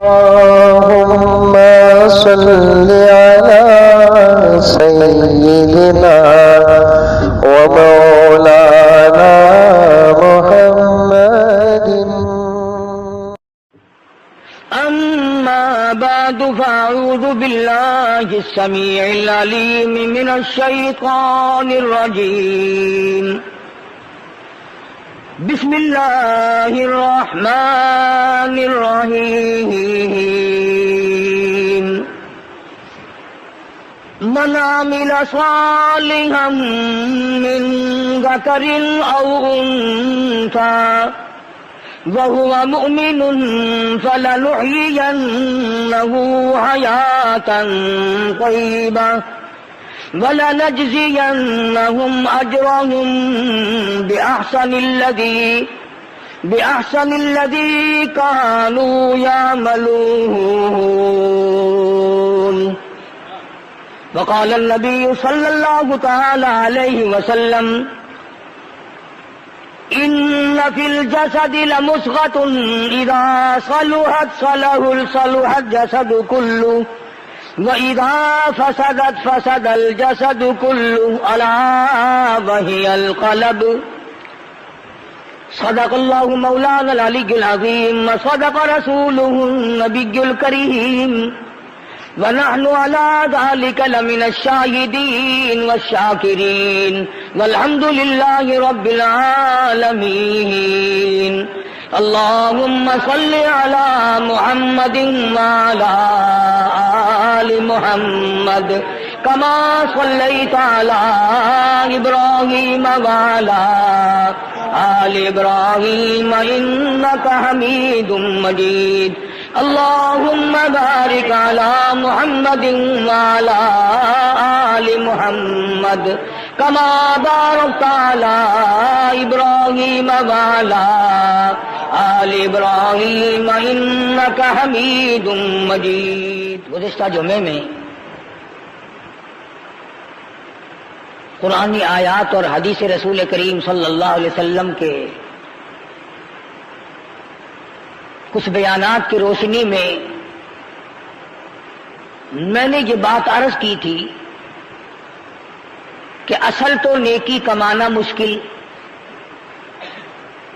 اللهم صل على سيدنا ومولانا محمد. أما بعد فأعوذ بالله السميع العليم من الشيطان الرجيم. بسم الله الرحمن الرحيم. من عمل صالحا من ذكر أو أنثى وهو مؤمن فلنحيينه حياة طيبة ولنجزينهم أجرهم بأحسن الذي كانوا يعملون. وقال النبي صلى الله تعالى عليه وسلم: إن في الجسد لمضغة إذا صلحت صلح الجسد كله وإذا فسدت فسد الجسد كله ألا وهي القلب. صدق الله مولانا العلي العظيم وصدق رسوله النبي الكريم ونحن على ذلك لمن الشاهدين والشاكرين والحمد لله رب العالمين. اللهم صل على محمد وعلى آل محمد كما صليت على إبراهيم وعلى آل إبراهيم إنك حميد مجيد. اللهم بارك على محمد وعلى آل محمد كما باركت على إبراهيم وعلى آل إبراهيم إنك حميد مجيد. گزشتہ جمعے میں قرآنی آیات اور حدیث رسول کریم صلی اللہ علیہ وسلم کے کچھ بیانات کی روشنی میں میں نے یہ بات عرض کی تھی کہ اصل تو نیکی کمانا مشکل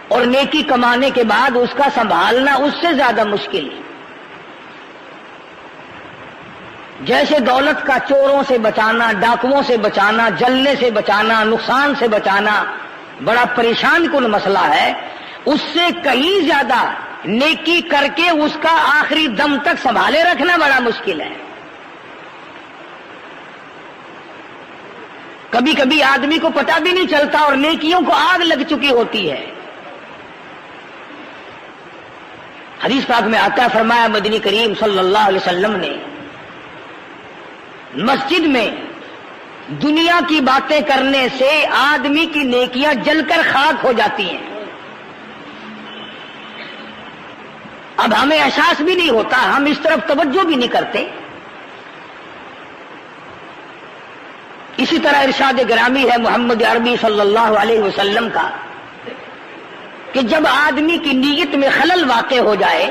اور نیکی کمانے کے بعد اس کا سنبھالنا اس سے زیادہ مشکل. جیسے دولت کا چوروں سے بچانا، ڈاکوؤں سے بچانا، جلنے سے بچانا، نقصان سے بچانا بڑا پریشان کن مسئلہ ہے، اس سے کہیں زیادہ نیکی کر کے اس کا آخری دم تک سنبھالے رکھنا بڑا مشکل ہے. کبھی کبھی آدمی کو پتہ بھی نہیں چلتا اور نیکیوں کو آگ لگ چکی ہوتی ہے. حدیث پاک میں آتا فرمایا مدنی کریم صلی اللہ علیہ وسلم نے مسجد میں دنیا کی باتیں کرنے سے آدمی کی نیکیاں جل کر خاک ہو جاتی ہیں. اب ہمیں احساس بھی نہیں ہوتا، ہم اس طرف توجہ بھی نہیں کرتے. اسی طرح ارشاد گرامی ہے محمد عربی صلی اللہ علیہ وسلم کا کہ جب آدمی کی نیت میں خلل واقع ہو جائے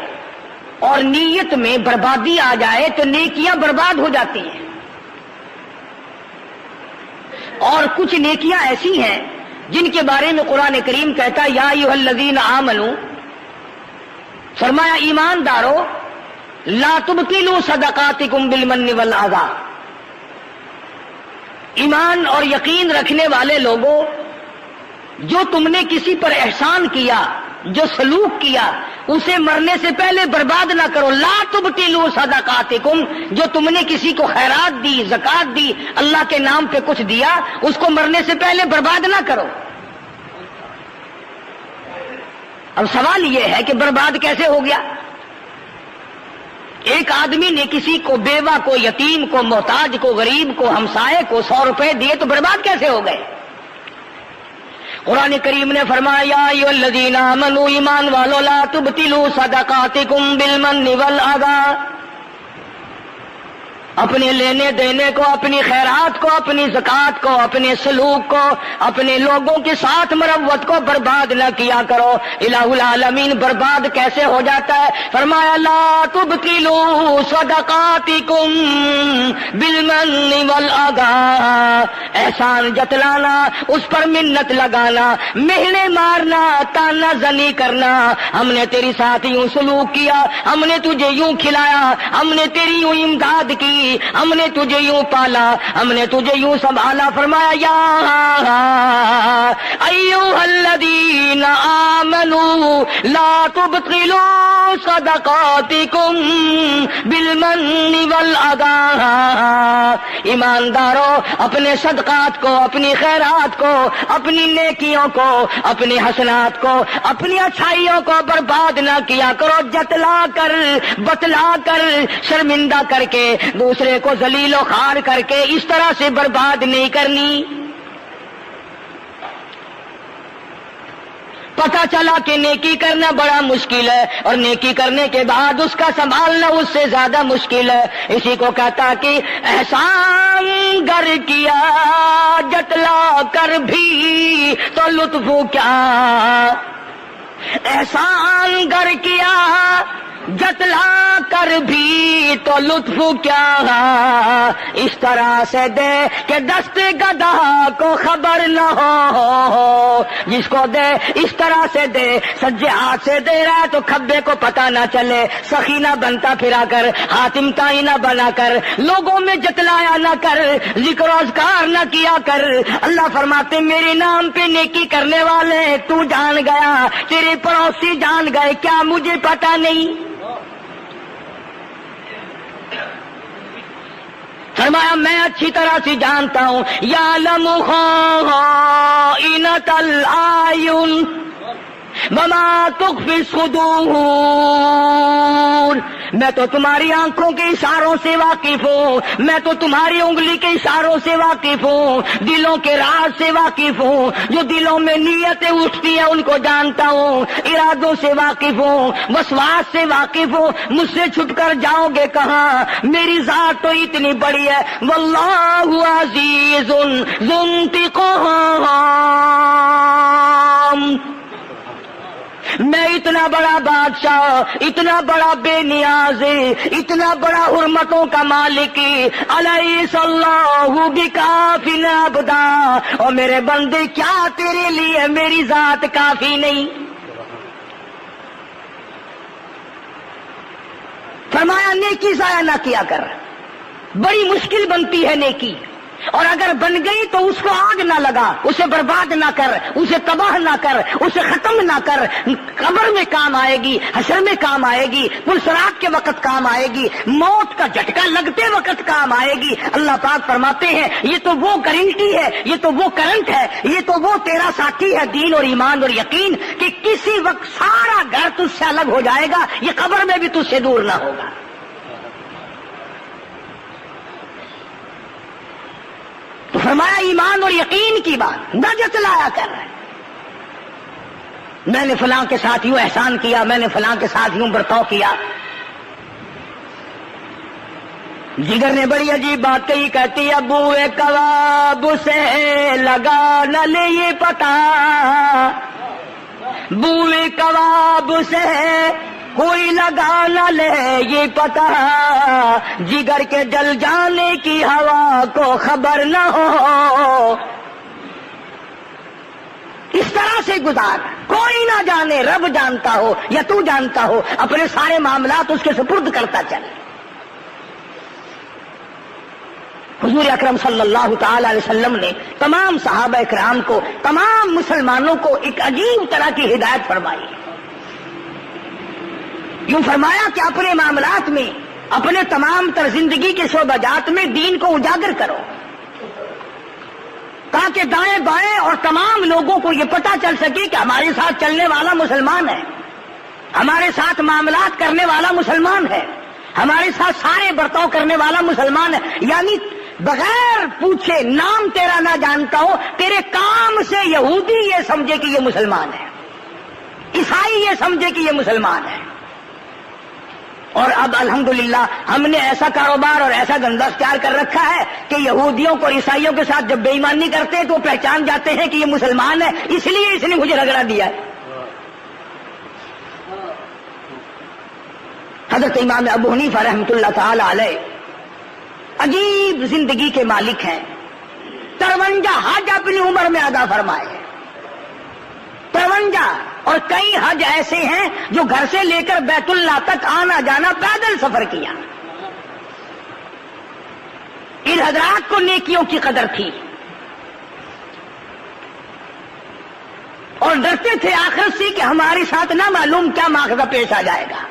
اور نیت میں بربادی آ جائے تو نیکیاں برباد ہو جاتی ہیں. اور کچھ نیکیاں ایسی ہیں جن کے بارے میں قرآن کریم کہتا یا ایھا الذین آمنوا، فرمایا ایماندارو لا تبطلوا صدقاتکم بالمن والاذی. ایمان اور یقین رکھنے والے لوگوں، جو تم نے کسی پر احسان کیا، جو سلوک کیا، اسے مرنے سے پہلے برباد نہ کرو. لا تبطلوا صدقاتکم، جو تم نے کسی کو خیرات دی، زکات دی، اللہ کے نام پہ کچھ دیا، اس کو مرنے سے پہلے برباد نہ کرو. اب سوال یہ ہے کہ برباد کیسے ہو گیا؟ ایک آدمی نے کسی کو، بیوہ کو، یتیم کو، محتاج کو، غریب کو، ہمسائے کو 100 روپے دیے تو برباد کیسے ہو گئے؟ قرآن کریم نے فرمایا یا ایھا الذین آمنوا، ایمان والو لا تبطلوا صدقاتکم بالمن والاذی. اپنے لینے دینے کو، اپنی خیرات کو، اپنی زکات کو، اپنے سلوک کو، اپنے لوگوں کے ساتھ مروت کو برباد نہ کیا کرو۔ الہ العالمین برباد کیسے ہو جاتا ہے؟ فرمایا لا تبطلوا صدقاتکم بالمن والاذى، احسان جتلانا، اس پر منت لگانا، مہنے مارنا، تانا زنی کرنا، ہم نے تیری ساتھ یوں سلوک کیا، ہم نے تجھے یوں کھلایا، ہم نے تیری یوں امداد کی، ہم نے تجھے یوں پالا، ہم نے تجھے یوں سنبھالا۔ فرمایا یا ایھا الذین آمنوا لا تبطلوا صدقاتکم بالمن والاذى، ایمانداروں اپنے صدقات کو، اپنی خیرات کو، اپنی نیکیوں کو، اپنی حسنات کو، اپنی اچھائیوں کو برباد نہ کیا کرو، جتلا کر، بتلا کر، شرمندہ کر کے، دوسرے کو ذلیل و خوار کر کے اس طرح سے برباد نہیں کرنی۔ پتہ چلا کہ نیکی کرنا بڑا مشکل ہے، اور نیکی کرنے کے بعد اس کا سنبھالنا اس سے زیادہ مشکل ہے۔ اسی کو کہتا کہ احسان گر کیا جتلا کر بھی تو لطف کیا، احسان گر کیا جتلا کر بھی تو لطف کیا، اس طرح سے دے کہ دست گدھا کو خبر نہ ہو، جس کو دے اس طرح سے دے، سجے ہاتھ سے دے رہا ہے تو کھبے کو پتہ نہ چلے، سخی نہ بنتا پھرا کر، حاتم تائی نہ بنا کر، لوگوں میں جتلایا نہ کر، ذکر و اذکار نہ کیا کر۔ اللہ فرماتے میرے نام پہ نیکی کرنے والے تو جان گیا، تیرے پڑوسی جان گئے، کیا مجھے پتہ نہیں؟ فرمایا میں اچھی طرح سے جانتا ہوں، یعلم خائنۃ الاعین وما تخفی الصدور، میں تو تمہاری آنکھوں کے اشاروں سے واقف ہوں، میں تو تمہاری انگلی کے اشاروں سے واقف ہوں، دلوں کے راز سے واقف ہوں، جو دلوں میں نیتیں اٹھتی ہیں ان کو جانتا ہوں، ارادوں سے واقف ہوں، وسواس سے واقف ہوں، مجھ سے چھپ کر جاؤ گے کہاں؟ میری ذات تو اتنی بڑی ہے، واللہ عزیز ذو انتقام، میں اتنا بڑا بادشاہ، اتنا بڑا بے نیاز، اتنا بڑا حرمتوں کا مالک، الیس اللہ بکاف عبدا، اور میرے بندے کیا تیرے لیے میری ذات کافی نہیں؟ فرمایا نیکی ضائع نہ کیا کر، بڑی مشکل بنتی ہے نیکی، اور اگر بن گئی تو اس کو آگ نہ لگا، اسے برباد نہ کر، اسے تباہ نہ کر، اسے ختم نہ کر، قبر میں کام آئے گی، حشر میں کام آئے گی، پلسرات کے وقت کام آئے گی، موت کا جھٹکا لگتے وقت کام آئے گی۔ اللہ پاک فرماتے ہیں یہ تو وہ گارنٹی ہے، یہ تو وہ کرنٹ ہے، یہ تو وہ تیرا ساتھی ہے دین اور ایمان اور یقین، کہ کسی وقت سارا گھر تجھ سے الگ ہو جائے گا، یہ قبر میں بھی تجھ سے دور نہ ہوگا۔ تو فرمایا ایمان اور یقین کی بات نہ جتلایا کر، میں نے فلاں کے ساتھ یوں احسان کیا، میں نے فلاں کے ساتھ یوں برتاؤ کیا۔ جگر نے بڑی عجیب بات کہی، کہتی ابو کباب سے لگا نہ لے یہ پتا، بوئے کباب سے کوئی لگا نہ لے یہ پتا، جگر کے جل جانے کی ہوا کو خبر نہ ہو، اس طرح سے گزار، کوئی نہ جانے، رب جانتا ہو یا تو جانتا ہو، اپنے سارے معاملات اس کے سپرد کرتا چل۔ حضور اکرم صلی اللہ تعالی علیہ وسلم نے تمام صحابہ اکرام کو، تمام مسلمانوں کو ایک عجیب طرح کی ہدایت فرمائی، یوں فرمایا کہ اپنے معاملات میں، اپنے تمام تر زندگی کے شعبہ جات میں دین کو اجاگر کرو، تاکہ دائیں بائیں اور تمام لوگوں کو یہ پتہ چل سکے کہ ہمارے ساتھ چلنے والا مسلمان ہے، ہمارے ساتھ معاملات کرنے والا مسلمان ہے، ہمارے ساتھ سارے برتاؤ کرنے والا مسلمان ہے، یعنی بغیر پوچھے نام تیرا نہ جانتا ہو، تیرے کام سے یہودی یہ سمجھے کہ یہ مسلمان ہے، عیسائی یہ سمجھے کہ یہ مسلمان ہے، اور اب الحمدللہ ہم نے ایسا کاروبار اور ایسا دھندا اختیار کر رکھا ہے کہ یہودیوں کو عیسائیوں کے ساتھ جب بے ایمانی کرتے ہیں تو وہ پہچان جاتے ہیں کہ یہ مسلمان ہے، اس لیے اس نے مجھے رگڑا دیا ہے۔ حضرت امام ابو حنیفہ رحمۃ اللہ تعالی علیہ عجیب زندگی کے مالک ہیں۔ 53 حج اپنی عمر میں ادا فرمائے، 53، اور کئی حج ایسے ہیں جو گھر سے لے کر بیت اللہ تک آنا جانا پیدل سفر کیا۔ ان حضرات کو نیکیوں کی قدر تھی اور ڈرتے تھے آخرت سے کہ ہمارے ساتھ نہ معلوم کیا ماخذہ پیش آ جائے گا۔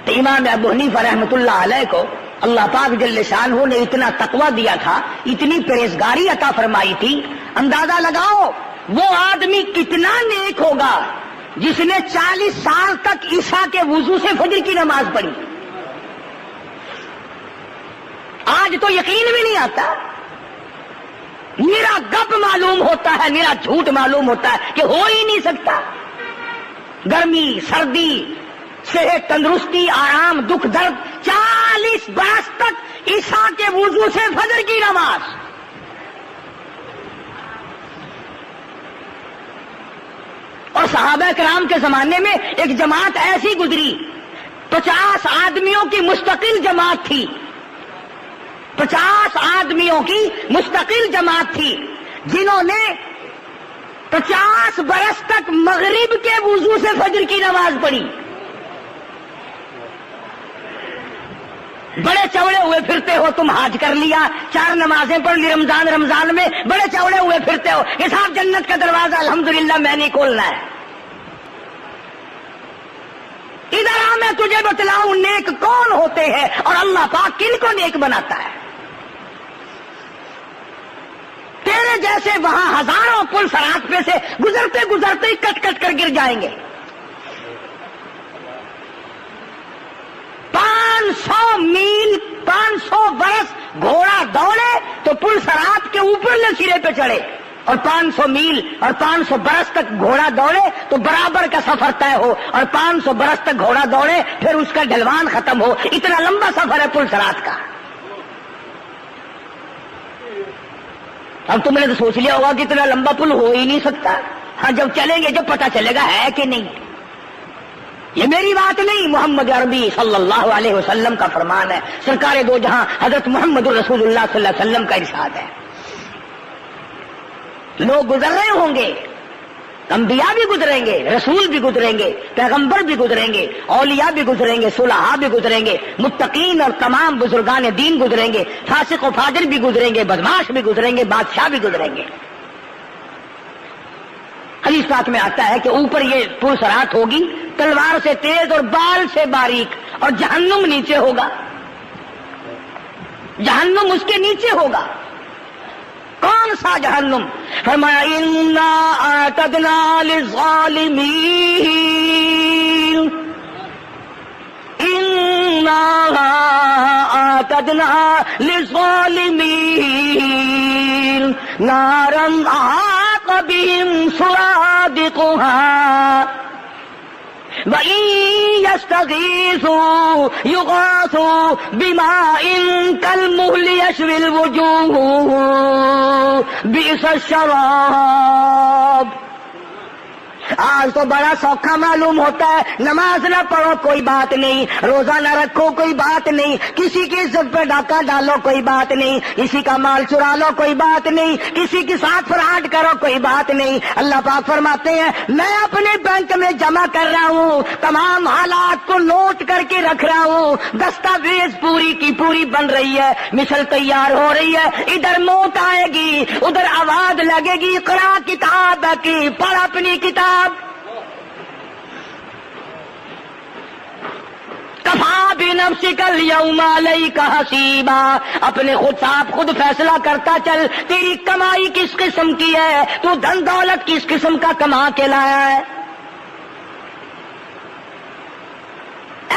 تو امام ابو حنیفہ رحمۃ اللہ علیہ کو اللہ پاک جل شانہ نے اتنا تقویٰ دیا تھا، اتنی پرہیزگاری عطا فرمائی تھی، اندازہ لگاؤ وہ آدمی کتنا نیک ہوگا جس نے 40 سال تک عشاء کے وضو سے فجر کی نماز پڑھی۔ آج تو یقین بھی نہیں آتا، میرا گپ معلوم ہوتا ہے، میرا جھوٹ معلوم ہوتا ہے کہ ہو ہی نہیں سکتا۔ گرمی، سردی، صحت، تندرستی، آرام، دکھ، درد، 40 برس تک عشاء کے وضو سے فجر کی نماز۔ اور صحابہ کرام کے زمانے میں ایک جماعت ایسی گزری، 50 آدمیوں کی مستقل جماعت تھی، 50 آدمیوں کی مستقل جماعت تھی جنہوں نے 50 برس تک مغرب کے وضو سے فجر کی نماز پڑھی۔ بڑے چوڑے ہوئے پھرتے ہو تم، حج کر لیا، 4 نمازیں پڑھ لی رمضان میں، بڑے چوڑے ہوئے پھرتے ہو کہ صاحب جنت کا دروازہ الحمدللہ میں نہیں کھولنا ہے۔ ادھر آ میں تجھے بتلاؤں نیک کون ہوتے ہیں اور اللہ پاک کن کو نیک بناتا ہے۔ تیرے جیسے وہاں ہزاروں پل صراط پہ سے گزرتے گزرتے ہی کٹ کٹ کر گر جائیں گے۔ 500 میل 500 برس گھوڑا دوڑے تو پل صراط کے اوپرلے سرے پہ چڑھے، اور 500 میل اور 500 برس تک گھوڑا دوڑے تو برابر کا سفر طے ہو، اور 500 برس تک گھوڑا دوڑے پھر اس کا ڈھلوان ختم ہو۔ اتنا لمبا سفر ہے پل صراط کا۔ اب تم نے تو سوچ لیا ہوگا کہ اتنا لمبا پل ہو ہی نہیں سکتا۔ ہاں جب چلیں گے جب پتہ چلے گا ہے کہ نہیں۔ یہ میری بات نہیں، محمد عربی صلی اللہ علیہ وسلم کا فرمان ہے، سرکار دو جہاں حضرت محمد رسول اللہ صلی اللہ علیہ وسلم کا ارشاد ہے۔ لوگ گزر رہے ہوں گے، انبیاء بھی گزریں گے، رسول بھی گزریں گے، پیغمبر بھی گزریں گے، اولیاء بھی گزریں گے، صلحاء بھی گزریں گے، متقین اور تمام بزرگان دین گزریں گے، فاسق و فاجر بھی گزریں گے، بدماش بھی گزریں گے، بادشاہ بھی گزریں گے۔ حدیث پاک میں آتا ہے کہ اوپر یہ پل صراط ہوگی، تلوار سے تیز اور بال سے باریک، اور جہنم نیچے ہوگا، جہنم اس کے نیچے ہوگا۔ کون سا جہنم؟ فرمایا انا اعتدنا للظالمین، انا اعتدنا للظالمین نارا احاط بهم سرادقها وَإِن يَسْتَغِيثُوا يُغَاثُوا بِمَاءٍ كَالْمُهْلِ يَشْوِي الْوُجُوهُ بِئْسَ الشَّرَابُ۔ آج تو بڑا سوکھا معلوم ہوتا ہے، نماز نہ پڑھو کوئی بات نہیں، روزہ نہ رکھو کوئی بات نہیں، کسی کی عزت پہ ڈاکہ ڈالو کوئی بات نہیں، کسی کا مال چرا لو کوئی بات نہیں، کسی کے ساتھ فراڈ کرو کوئی بات نہیں۔ اللہ پاک فرماتے ہیں میں اپنے بینک میں جمع کر رہا ہوں، تمام حالات کو نوٹ کر کے رکھ رہا ہوں، دستاویز پوری کی پوری بن رہی ہے، مثل تیار ہو رہی ہے، ادھر موت آئے گی ادھر آواز لگے گی اقرا کتاب کی، پڑھ اپنی کتاب۔ کفا بنفسک الیوم علیک حسیبا، اپنے خود صاحب خود فیصلہ کرتا چل، تیری کمائی کس قسم کی ہے، تو دھن دولت کس قسم کا کما کے لایا ہے۔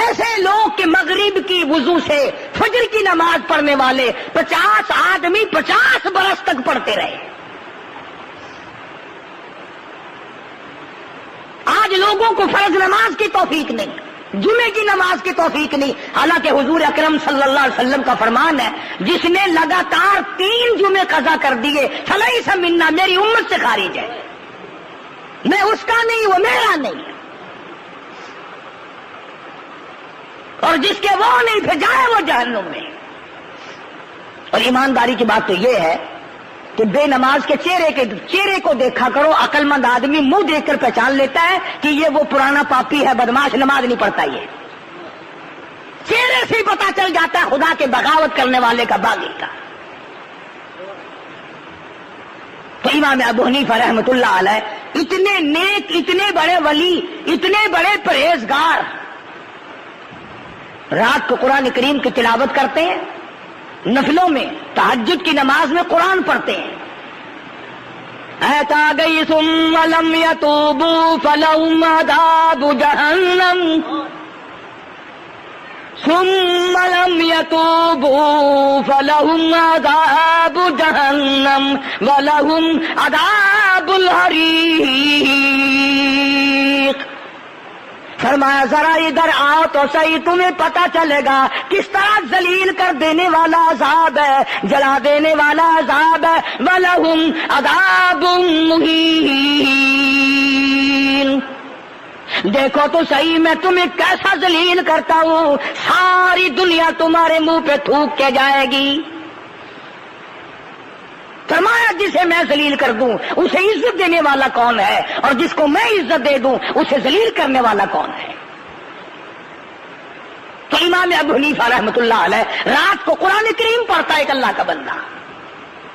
ایسے لوگ کہ مغرب کی وضو سے فجر کی نماز پڑھنے والے 50 آدمی 50 برس تک پڑھتے رہے۔ آج لوگوں کو فرض نماز کی توفیق نہیں، جمعے کی نماز کی توفیق نہیں، حالانکہ حضور اکرم صلی اللہ علیہ وسلم کا فرمان ہے جس نے لگاتار 3 جمعے قضا کر دیے فلیس منا، میری امت سے خارج ہے، میں اس کا نہیں، وہ میرا نہیں، اور جس کے وہ نہیں پھر جائے وہ جہنم میں۔ اور ایمانداری کی بات تو یہ ہے کہ بے نماز کے چہرے کو دیکھا کرو، عقل مند آدمی منہ دیکھ کر پہچان لیتا ہے کہ یہ وہ پرانا پاپی ہے، بدماش، نماز نہیں پڑھتا، یہ چہرے سے ہی پتا چل جاتا ہے خدا کے بغاوت کرنے والے کا، باغی کا۔ تو امام ابو حنیفہ رحمۃ اللہ علیہ اتنے نیک، اتنے بڑے ولی، اتنے بڑے پرہیزگار، رات کو قرآن کریم کی تلاوت کرتے ہیں، نفلوں میں تہجد کی نماز میں قرآن پڑھتے ہیں۔ ایت آ گئی ثم لم یتوبوا فلہم عذاب جہنم، ثم لم یتوبوا فلہم عذاب جہنم ولہم عذاب الحریق۔ فرمایا ذرا ادھر آؤ تو صحیح، تمہیں پتا چلے گا کس طرح ذلیل کر دینے والا عذاب ہے، جلا دینے والا عذاب ہے، وَلَهُمْ عَذَابٌ مُّهِينٌ۔ دیکھو تو صحیح میں تمہیں کیسا ذلیل کرتا ہوں، ساری دنیا تمہارے منہ پہ تھوک کے جائے گی۔ فرمایا جسے میں ذلیل کر دوں اسے عزت دینے والا کون ہے، اور جس کو میں عزت دے دوں اسے ذلیل کرنے والا کون ہے۔ تو امام ابو حنیفہ رحمۃ اللہ علیہ رات کو قرآن کریم پڑھتا ہے ایک اللہ کا بندہ،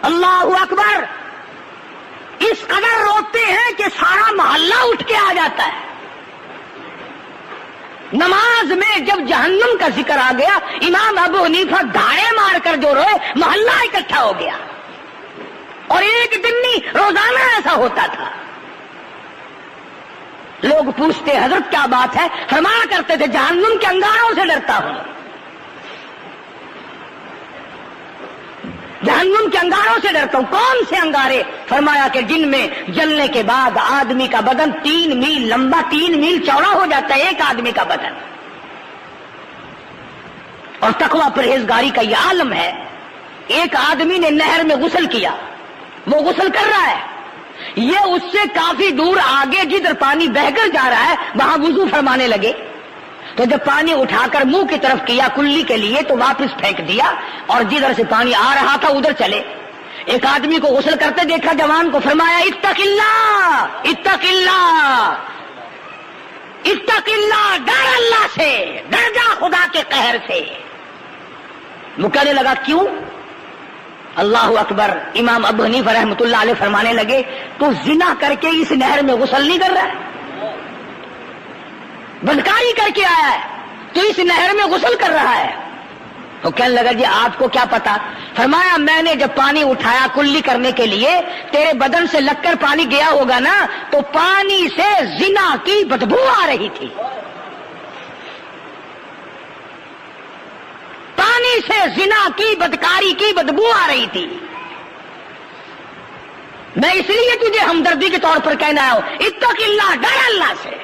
اللہ اکبر، اس قدر روتے ہیں کہ سارا محلہ اٹھ کے آ جاتا ہے۔ نماز میں جب جہنم کا ذکر آ گیا امام ابو حنیفہ دھاڑے مار کر جو روئے، محلہ اکٹھا ہو گیا، اور ایک دن نہیں روزانہ ایسا ہوتا تھا۔ لوگ پوچھتے حضرت کیا بات ہے، فرمایا کرتے تھے جہنم کے انگاروں سے ڈرتا ہوں، جہنم کے انگاروں سے ڈرتا ہوں۔ کون سے انگارے؟ فرمایا کہ جن میں جلنے کے بعد آدمی کا بدن 3 میل لمبا، 3 میل چوڑا ہو جاتا ہے ایک آدمی کا بدن۔ اور تقوی پرہیزگاری کا یہ عالم ہے، ایک آدمی نے نہر میں غسل کیا، وہ غسل کر رہا ہے، یہ اس سے کافی دور آگے جدھر پانی بہہ کر جا رہا ہے وہاں وضو فرمانے لگے، تو جب پانی اٹھا کر منہ کی طرف کیا کلی کے لیے تو واپس پھینک دیا، اور جدھر سے پانی آ رہا تھا ادھر چلے۔ ایک آدمی کو غسل کرتے دیکھا جوان کو، فرمایا اتق اللہ، اتق اللہ، اتق اللہ، ڈر اللہ سے، ڈر جا خدا کے قہر سے۔ وہ کہنے لگا کیوں؟ اللہ اکبر، امام ابو حنیفہ رحمۃ اللہ علیہ فرمانے لگے تو زنا کر کے اس نہر میں غسل نہیں کر رہا ہے، بدکاری کر کے آیا ہے تو اس نہر میں غسل کر رہا ہے۔ تو کہنے لگا جی آپ کو کیا پتا؟ فرمایا میں نے جب پانی اٹھایا کلی کرنے کے لیے تیرے بدن سے لگ کر پانی گیا ہوگا نا، تو پانی سے زنا کی بدبو آ رہی تھی، پانی سے زنا کی بدکاری کی بدبو آ رہی تھی۔ میں اس لیے تجھے ہمدردی کے طور پر کہنا ہوں اتق اللہ، ڈر اللہ سے۔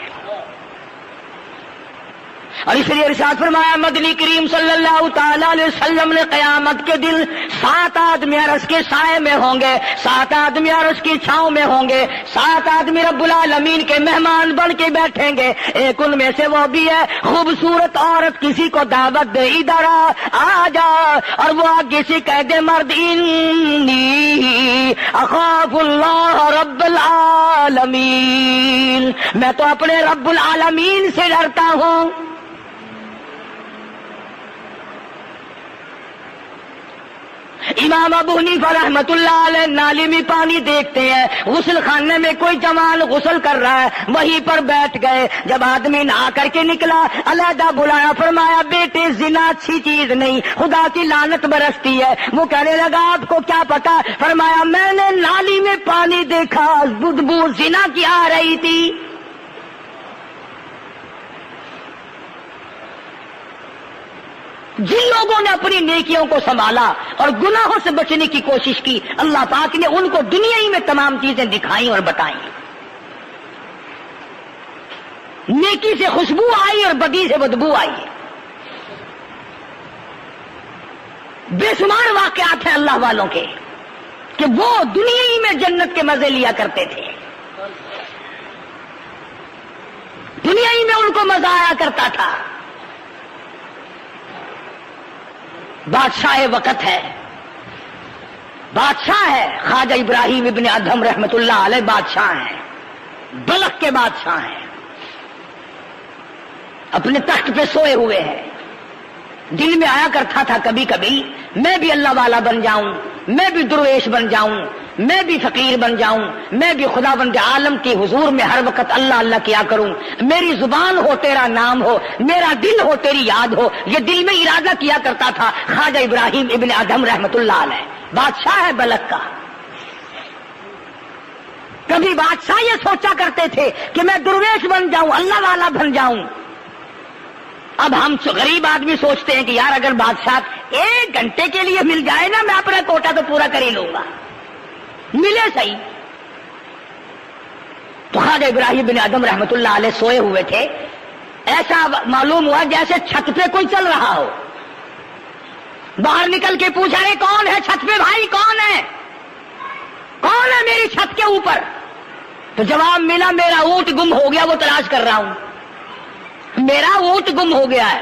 اور اس لیے ارشاد فرمایا مدنی کریم صلی اللہ تعالی علیہ وسلم نے قیامت کے دن 7 آدمی عرش کے سائے میں ہوں گے، 7 آدمی عرش کی چھاؤں میں ہوں گے، 7 آدمی رب العالمین کے مہمان بن کے بیٹھیں گے۔ ایک ان میں سے وہ بھی ہے خوبصورت عورت کسی کو دعوت دے ادھر آ جا، اور وہ آگے سے کہہ دے مرد انی اخاف اللہ رب العالمین، میں تو اپنے رب العالمین سے ڈرتا ہوں۔ امام ابو حنیفہ رحمت اللہ علیہ نالی میں پانی دیکھتے ہیں، غسل خانے میں کوئی جوان غسل کر رہا ہے، وہیں پر بیٹھ گئے۔ جب آدمی نہا کر کے نکلا علیحدہ بلایا، فرمایا بیٹے زنا اچھی چیز نہیں، خدا کی لعنت برستی ہے۔ وہ کہنے لگا آپ کو کیا پتا؟ فرمایا میں نے نالی میں پانی دیکھا، بدبو زنا کی آ رہی تھی۔ جن لوگوں نے اپنی نیکیوں کو سنبھالا اور گناہوں سے بچنے کی کوشش کی، اللہ پاک نے ان کو دنیا ہی میں تمام چیزیں دکھائیں اور بتائیں۔ نیکی نیکی سے خوشبو آئی اور بدی سے بدبو آئی. بے شمار واقعات ہیں اللہ والوں کے کہ وہ دنیا ہی میں جنت کے مزے لیا کرتے تھے, دنیا ہی میں ان کو مزہ آیا کرتا تھا. بادشاہ وقت ہے, بادشاہ ہے. خواجہ ابراہیم ابن ادہم رحمت اللہ علیہ بادشاہ ہیں, بلخ کے بادشاہ ہیں, اپنے تخت پہ سوئے ہوئے ہیں. دل میں آیا کرتا تھا کبھی کبھی میں بھی اللہ والا بن جاؤں, میں بھی درویش بن جاؤں, میں بھی فقیر بن جاؤں, میں بھی خدا بند عالم کے حضور میں ہر وقت اللہ اللہ کیا کروں, میری زبان ہو تیرا نام ہو, میرا دل ہو تیری یاد ہو. یہ دل میں ارادہ کیا کرتا تھا خواجہ ابراہیم ابن ادہم رحمت اللہ علیہ, بادشاہ ہے بلخ کا. کبھی بادشاہ یہ سوچا کرتے تھے کہ میں درویش بن جاؤں, اللہ والا بن جاؤں. اب ہم غریب آدمی سوچتے ہیں کہ یار اگر بادشاہ 1 گھنٹے کے لیے مل جائے نا, میں اپنا کوٹا تو پورا کر ہی لوں گا, ملے صحیح. تو خواجہ ابراہیم بن ادہم رحمت اللہ علیہ سوئے ہوئے تھے. ایسا معلوم ہوا جیسے چھت پہ کوئی چل رہا ہو. باہر نکل کے پوچھا رہے کون ہے چھت پہ بھائی, کون ہے, کون ہے میری چھت کے اوپر؟ تو جواب ملا میرا اونٹ گم ہو گیا, وہ تلاش کر رہا ہوں. میرا اونٹ گم ہو گیا ہے,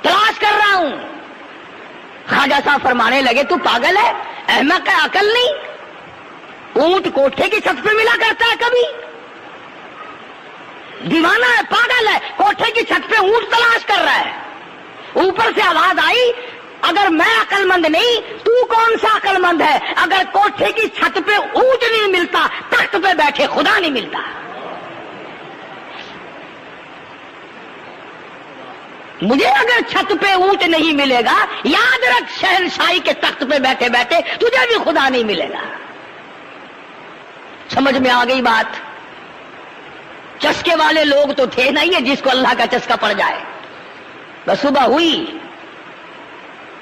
تلاش کر رہا ہوں. خواجہ صاحب فرمانے لگے تو پاگل ہے, احمق ہے, عقل نہیں. اونٹ کوٹھے کی چھت پہ ملا کرتا ہے کبھی؟ دیوانہ ہے, پاگل ہے, کوٹھے کی چھت پہ اونٹ تلاش کر رہا ہے. اوپر سے آواز آئی اگر میں عقل مند نہیں تو کون سا عقل مند ہے؟ اگر کوٹھے کی چھت پہ اونٹ نہیں ملتا, تخت پہ بیٹھے خدا نہیں ملتا. مجھے اگر چھت پہ اونٹ نہیں ملے گا, یاد رکھ شہنشاہی کے تخت پہ بیٹھے بیٹھے تجھے بھی خدا نہیں ملے گا. سمجھ میں آ گئی بات؟ چسکے والے لوگ تو تھے نہیں, جس کو اللہ کا چسکا پڑ جائے. بس صبح ہوئی,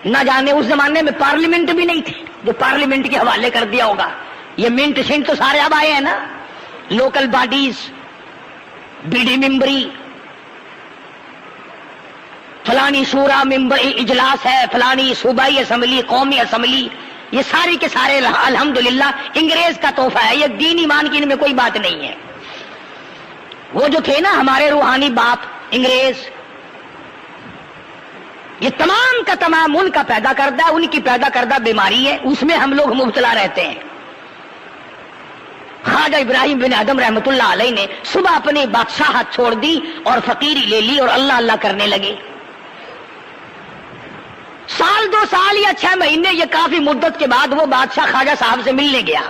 نہ جانے اس زمانے میں پارلیمنٹ بھی نہیں تھی جو پارلیمنٹ کے حوالے کر دیا ہوگا. یہ منٹ شنٹ تو سارے اب آئے ہیں نا, لوکل باڈیز, بی ڈی ممبری, فلانی شورا ممبر اجلاس ہے, فلانی صوبائی اسمبلی, قومی اسمبلی, یہ ساری کے سارے الحمدللہ انگریز کا تحفہ ہے. یہ دین ایمان کی ان میں کوئی بات نہیں ہے. وہ جو تھے نا ہمارے روحانی باپ انگریز, یہ تمام کا تمام ان کا پیدا کردہ, ان کی پیدا کردہ بیماری ہے, اس میں ہم لوگ مبتلا رہتے ہیں. خواجہ ابراہیم بن ادہم رحمت اللہ علیہ نے صبح اپنی بادشاہت چھوڑ دی اور فقیری لے لی اور اللہ اللہ کرنے لگے. سال 2 سال یا 6 مہینے, یہ کافی مدت کے بعد وہ بادشاہ خواجہ صاحب سے ملنے گیا.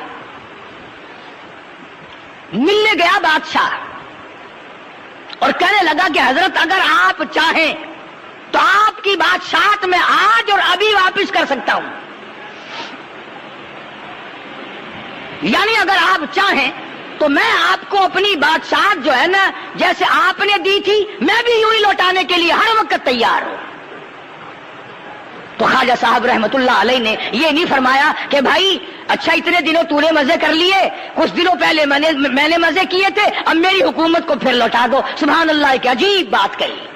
بادشاہ اور کہنے لگا کہ حضرت اگر آپ چاہیں تو آپ کی بادشاہت میں آج اور ابھی واپس کر سکتا ہوں. یعنی اگر آپ چاہیں تو میں آپ کو اپنی بادشاہت جو ہے نا جیسے آپ نے دی تھی میں بھی یوں ہی لوٹانے کے لیے ہر وقت تیار ہوں. تو خواجہ صاحب رحمت اللہ علیہ نے یہ نہیں فرمایا کہ بھائی اچھا اتنے دنوں تو نے مزے کر لیے, کچھ دنوں پہلے میں نے مزے کیے تھے, اب میری حکومت کو پھر لوٹا دو. سبحان اللہ, کی عجیب بات کہی.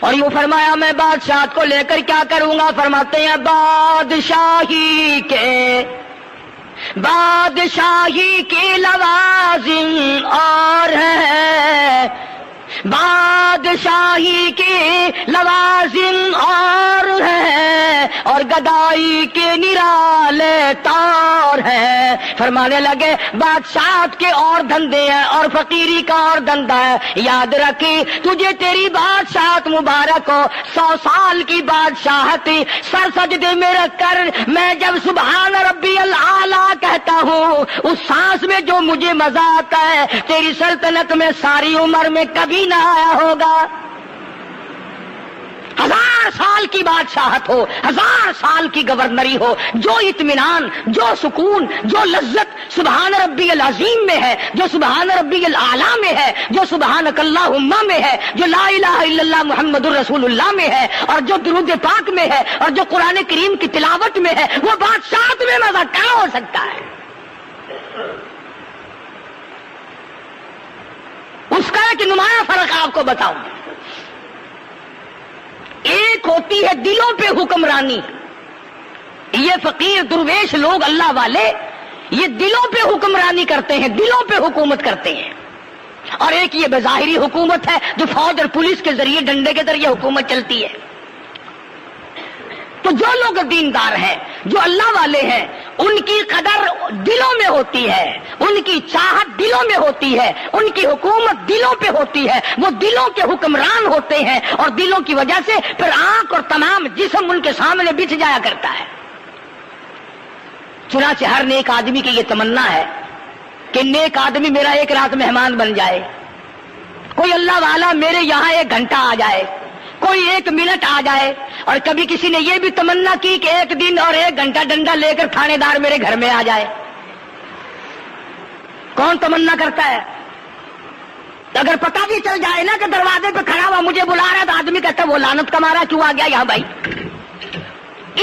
اور یوں فرمایا میں بادشاہت کو لے کر کیا کروں گا؟ فرماتے ہیں بادشاہی کے لوازم اور ہیں, بادشاہی کے لوازم اور ہیں اور گدائی کے نرالے طور ہیں. فرمانے لگے بادشاہت کے اور دھندے ہیں اور فقیری کا اور دھندا ہے. یاد رکھی تجھے تیری بادشاہت مبارک ہو, 100 سال کی بادشاہت سر سجدے میں رکھ کر میں جب سبحان ربی الاعلیٰ کہتا ہوں اس سانس میں جو مجھے مزہ آتا ہے تیری سلطنت میں ساری عمر میں کبھی نہ آیا ہوگا. 1000 سال کی بادشاہت ہو, 1000 سال کی گورنری ہو, جو اطمینان, جو سکون, جو لذت سبحان ربی العظیم میں ہے, جو سبحان ربی الاعلیٰ میں ہے, جو سبحانک اللہم میں ہے, جو لا الہ الا اللہ محمد الرسول اللہ میں ہے, اور جو درود پاک میں ہے, اور جو قرآن کریم کی تلاوت میں ہے, وہ بادشاہت میں مزہ کیا ہو سکتا ہے؟ اس کا ایک نمایاں فرق آپ کو بتاؤں. ایک ہوتی ہے دلوں پہ حکمرانی. یہ فقیر درویش لوگ اللہ والے یہ دلوں پہ حکمرانی کرتے ہیں, دلوں پہ حکومت کرتے ہیں. اور ایک یہ بظاہری حکومت ہے جو فوج اور پولیس کے ذریعے ڈنڈے کے ذریعے حکومت چلتی ہے. تو جو لوگ دیندار ہیں, جو اللہ والے ہیں, ان کی قدر دلوں میں ہوتی ہے, ان کی چاہت دلوں میں ہوتی ہے, ان کی حکومت دلوں پہ ہوتی ہے. وہ دلوں کے حکمران ہوتے ہیں اور دلوں کی وجہ سے پھر آنکھ اور تمام جسم ان کے سامنے بچھ جایا کرتا ہے. چنانچہ ہر نیک آدمی کی یہ تمنا ہے کہ نیک آدمی میرا ایک رات مہمان بن جائے, کوئی اللہ والا میرے یہاں 1 گھنٹہ آ جائے, کوئی 1 منٹ آ جائے. اور کبھی کسی نے یہ بھی تمنا کی کہ 1 دن اور 1 گھنٹہ ڈنڈا لے کر تھانے دار میرے گھر میں آ جائے. کون تمنا کرتا ہے؟ اگر پتہ بھی چل جائے نا کہ دروازے پہ کھڑا ہوا مجھے بلا رہا ہے تو آدمی کہتا ہے وہ لعنت کا مارا کیوں آ گیا یہاں بھائی.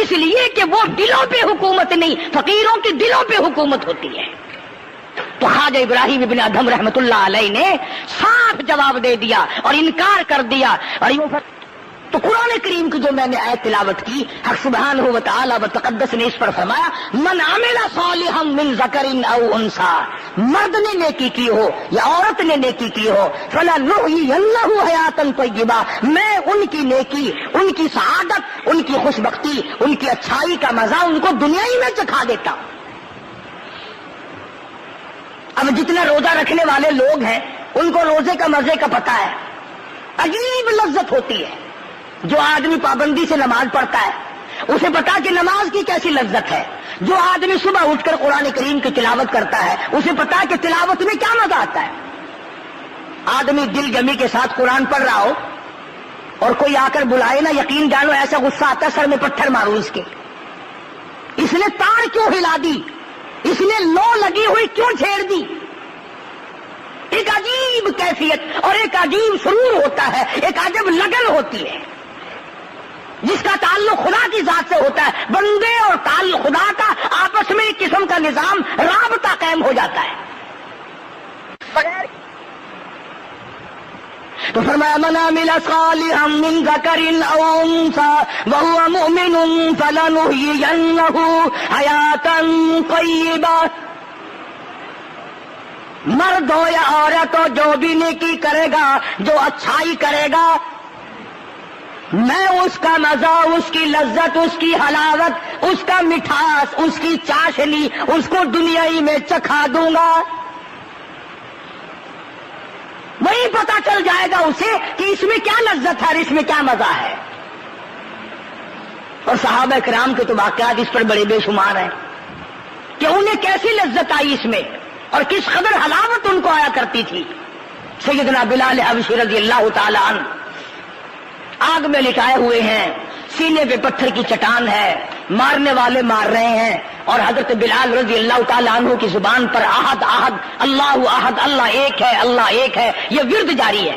اس لیے کہ وہ دلوں پہ حکومت نہیں, فقیروں کی دلوں پہ حکومت ہوتی ہے. تو خواجہ ابراہیم ابن ادھم رحمت اللہ علیہ نے صاف جواب دے دیا اور انکار کر دیا. اور تو قرآن کریم کی جو میں نے آیت تلاوت کی, حق سبحانہ و تعالی و تقدس نے اس پر فرمایا من عمل صالحا من ذکر او انثى, مرد نے نیکی کی ہو یا عورت نے نیکی کی ہو, فلنحیینہ حیاتا طیبہ, میں ان کی نیکی, ان کی سعادت, ان کی خوش بختی, ان کی اچھائی کا مزہ ان کو دنیا ہی میں چکھا دیتا ہوں. اب جتنے روزہ رکھنے والے لوگ ہیں ان کو روزے کا مزے کا پتہ ہے, عجیب لذت ہوتی ہے. جو آدمی پابندی سے نماز پڑھتا ہے اسے پتا کہ نماز کی کیسی لذت ہے. جو آدمی صبح اٹھ کر قرآن کریم کی تلاوت کرتا ہے اسے پتا کہ تلاوت میں کیا مزہ آتا ہے. آدمی دل جمی کے ساتھ قرآن پڑھ رہا ہو اور کوئی آ کر بلائے نا, یقین جانو ایسا غصہ آتا ہے سر میں پتھر مارو اس کے. اس نے تار کیوں ہلا دی, اس نے لو لگی ہوئی کیوں چھیڑ دی. ایک عجیب کیفیت اور ایک عجیب سرور ہوتا ہے, ایک عجب لگن ہوتی ہے جس کا تعلق خدا کی ذات سے ہوتا ہے. بندے اور تعلق خدا کا آپس میں ایک قسم کا نظام رابطہ قائم ہو جاتا ہے. تو فرمایا من عمل صالحا من ذکر او انثى وهو مؤمن فلنحیینہ حیاتا طیبہ, مرد ہو یا عورت ہو جو بھی نیکی کرے گا, جو اچھائی کرے گا, میں اس کا مزہ, اس کی لذت, اس کی حلاوت, اس کا مٹھاس, اس کی چاشنی اس کو دنیا ہی میں چکھا دوں گا. وہی پتا چل جائے گا اسے کہ اس میں کیا لذت ہے اور اس میں کیا مزہ ہے. اور صحابہ کرام کے تو واقعات اس پر بڑے بے شمار ہیں کہ انہیں کیسی لذت آئی اس میں اور کس قدر حلاوت ان کو آیا کرتی تھی. سیدنا بلال حبشی رضی اللہ تعالی عنہ آگ میں لٹائے ہوئے ہیں, سینے پہ پتھر کی چٹان ہے, مارنے والے مار رہے ہیں, اور حضرت بلال رضی اللہ تعالیٰ عنہ کی زبان پر احد احد, اللہ احد, اللہ ایک ہے, اللہ ایک ہے, یہ ورد جاری ہے.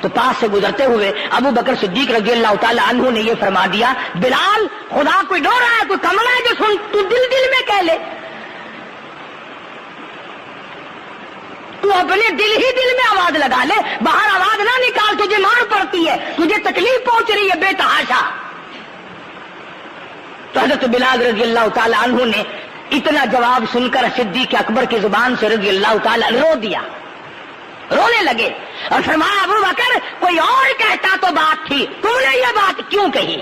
تو پاس سے گزرتے ہوئے ابو بکر صدیق رضی اللہ تعالیٰ عنہ نے یہ فرما دیا, بلال خدا کوئی ڈو رہا ہے, کوئی کملا ہے جو سن, تو دل دل میں کہہ لے, تو اپنے دل ہی دل میں آواز لگا لے, باہر آواز نہ نکال, تجھے مار پڑتی ہے, تجھے تکلیف پہنچ رہی ہے بے تحاشا. تو حضرت بلال رضی اللہ تعالی عنہ نے اتنا جواب سن کر صدیق اکبر کی زبان سے رضی اللہ تعالی رو دیا, رونے لگے اور فرمایا ابو بکر کوئی اور کہتا تو بات تھی, تم نے یہ بات کیوں کہی؟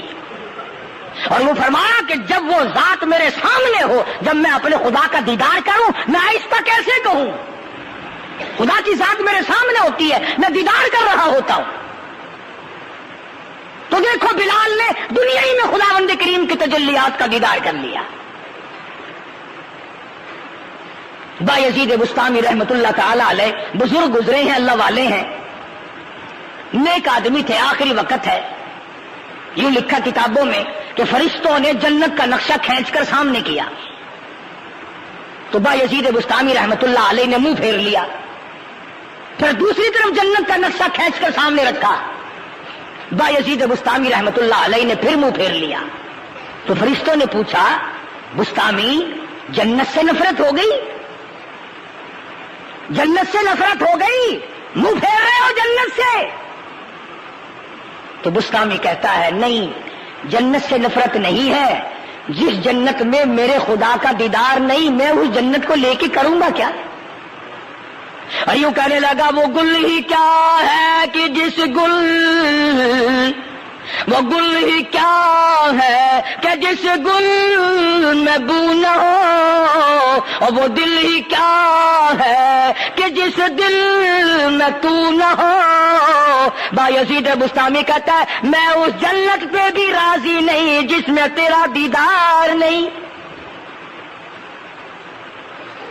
اور وہ فرمایا کہ جب وہ ذات میرے سامنے ہو, جب میں اپنے خدا کا دیدار کروں, میں آہستہ کیسے کہوں؟ خدا کی ذات میرے سامنے ہوتی ہے, میں دیدار کر رہا ہوتا ہوں. تو دیکھو بلال نے دنیا ہی میں خداوند کریم کی تجلیات کا دیدار کر لیا. بایزید بستامی رحمت اللہ تعالی علیہ بزرگ گزرے ہیں, اللہ والے ہیں, نیک آدمی تھے, آخری وقت ہے. یوں لکھا کتابوں میں کہ فرشتوں نے جنت کا نقشہ کھینچ کر سامنے کیا, تو بایزید بستامی رحمت اللہ علیہ نے منہ پھیر لیا, پھر دوسری طرف جنت کا نقشہ کھینچ کر سامنے رکھا, بایزید بستامی رحمت اللہ علیہ نے پھر منہ پھیر لیا. تو فرشتوں نے پوچھا بستامی جنت سے نفرت ہو گئی؟ جنت سے نفرت ہو گئی، منہ پھیر رہے ہو جنت سے؟ تو بستامی کہتا ہے نہیں، جنت سے نفرت نہیں ہے، جس جنت میں میرے خدا کا دیدار نہیں، میں اس جنت کو لے کے کروں گا کیا؟ اور یوں کہنے لگا وہ گل ہی کیا ہے کہ جس گل، وہ گل ہی کیا ہے کہ جس گل میں بو نہ ہو، اور وہ دل ہی کیا ہے کہ جس دل میں تو نہ ہو۔ بایزید بستامی کہتا ہے میں اس جنت پہ بھی راضی نہیں جس میں تیرا دیدار نہیں،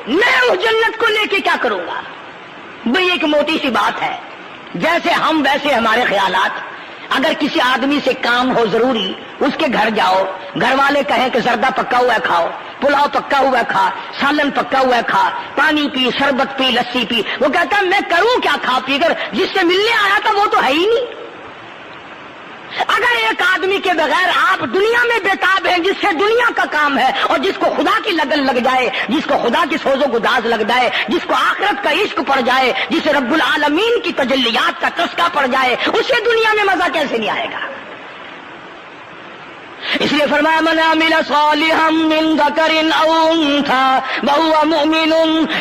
میں اس جنت کو لے کے کیا کروں گا؟ بھئی ایک موٹی سی بات ہے، جیسے ہم ویسے ہمارے خیالات۔ اگر کسی آدمی سے کام ہو ضروری، اس کے گھر جاؤ، گھر والے کہیں کہ زردہ پکا ہوا ہے کھاؤ، پلاؤ پکا ہوا ہے کھا، سالن پکا ہوا ہے کھا، پانی پی، شربت پی، لسی پی، وہ کہتا ہے میں کروں کیا کھا پی کر، جس سے ملنے آیا تھا وہ تو ہے ہی نہیں۔ اگر ایک آدمی کے بغیر آپ دنیا میں بےتاب ہیں، جس سے دنیا کا کام ہے، اور جس کو خدا کی لگن لگ جائے، جس کو خدا کی سوز و گداز لگ جائے، جس کو آخرت کا عشق پڑ جائے، جسے رب العالمین کی تجلیات کا چسکا پڑ جائے، اسے دنیا میں مزہ کیسے نہیں آئے گا؟ اس لیے فرمایا من عمل صالحا من ذکر او انثى وهو مؤمن